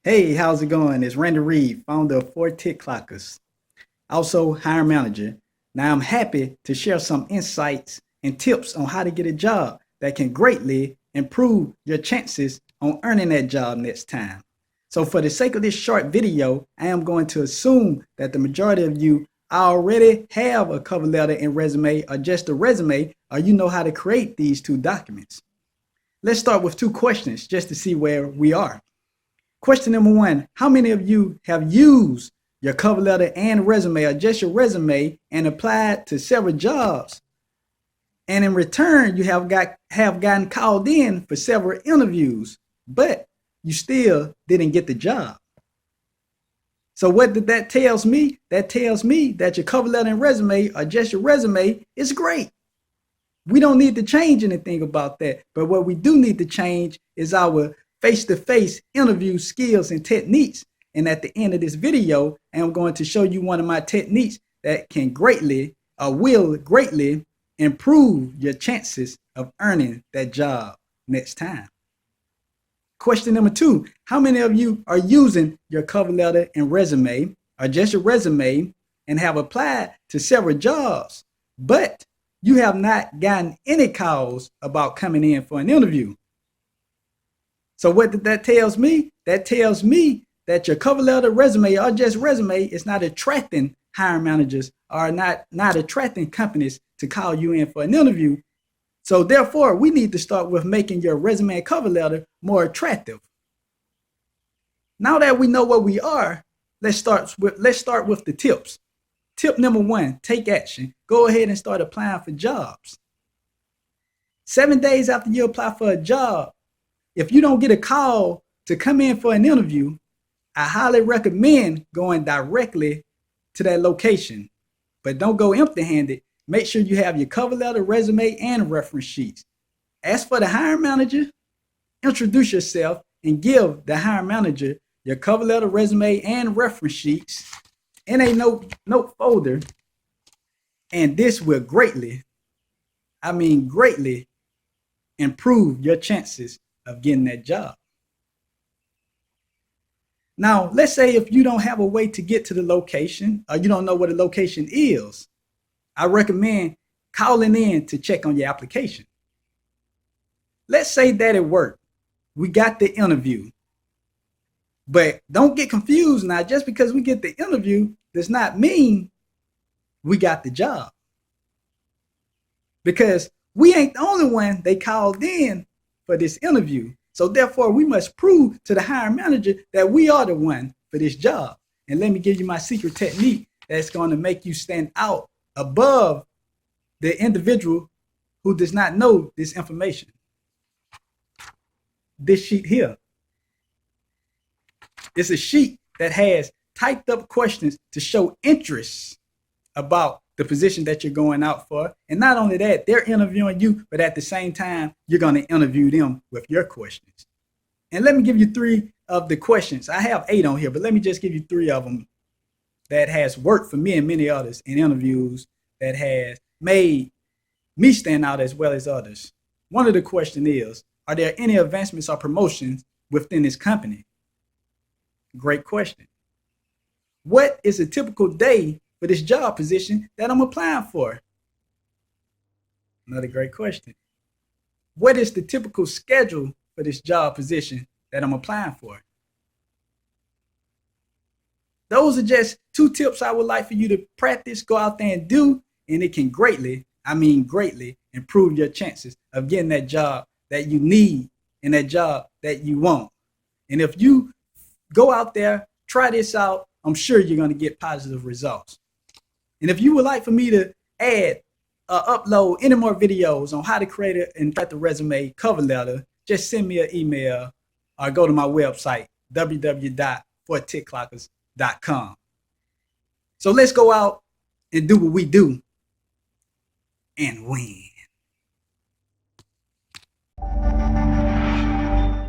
Hey, how's it going? It's Randy Reed, founder of Four Tick Clockers, also hiring manager. Now I'm happy to share some insights and tips on how to get a job that can greatly improve your chances on earning that job next time. So for the sake of this short video, I am going to assume that the majority of you already have a cover letter and resume or just a resume, or you know how to create these two documents. Let's start with two questions just to see where we are. Question number one, how many of you have used your cover letter and resume or just your resume and applied to several jobs? And in return, you have gotten called in for several interviews, but you still didn't get the job. So what did that tells me? That tells me that your cover letter and resume or just your resume is great. We don't need to change anything about that. But what we do need to change is our face-to-face interview skills and techniques. And at the end of this video, I'm going to show you one of my techniques that can greatly or will greatly improve your chances of earning that job next time. Question number two, how many of you are using your cover letter and resume or just your resume and have applied to several jobs, but you have not gotten any calls about coming in for an interview? So what that tells me? That tells me that your cover letter, resume, or just resume is not attracting hiring managers or not attracting companies to call you in for an interview. So therefore, we need to start with making your resume and cover letter more attractive. Now that we know where we are, let's start with the tips. Tip number one, take action. Go ahead and start applying for jobs. 7 days after you apply for a job, if you don't get a call to come in for an interview, I highly recommend going directly to that location. But don't go empty-handed. Make sure you have your cover letter, resume, and reference sheets. Ask for the hiring manager, introduce yourself, and give the hiring manager your cover letter, resume, and reference sheets in a note folder. And this will greatly, greatly improve your chances of getting that job. Now, let's say if you don't have a way to get to the location or you don't know what the location is, I recommend calling in to check on your application. Let's say that it worked. We got the interview. But don't get confused now. Just because we get the interview does not mean we got the job. Because we ain't the only one they called in for this interview. So therefore, we must prove to the hiring manager that we are the one for this job. And let me give you my secret technique that's going to make you stand out above the individual who does not know this information. This sheet here. It's a sheet that has typed up questions to show interest about the position that you're going out for. And not only that, they're interviewing you, but at the same time, you're going to interview them with your questions. And let me give you 3 of the questions. I have 8 on here, but let me just give you 3 of them that has worked for me and many others in interviews that has made me stand out as well as others. One of the questions is, are there any advancements or promotions within this company? Great question. What is a typical day for this job position that I'm applying for? Another great question. What is the typical schedule for this job position that I'm applying for? Those are just 2 tips I would like for you to practice, go out there and do, and it can greatly, greatly improve your chances of getting that job that you need and that job that you want. And if you go out there, try this out, I'm sure you're going to get positive results. And if you would like for me to add or upload any more videos on how to create and write the resume cover letter, just send me an email or go to my website, www.fourtickclockers.com. So let's go out and do what we do and win.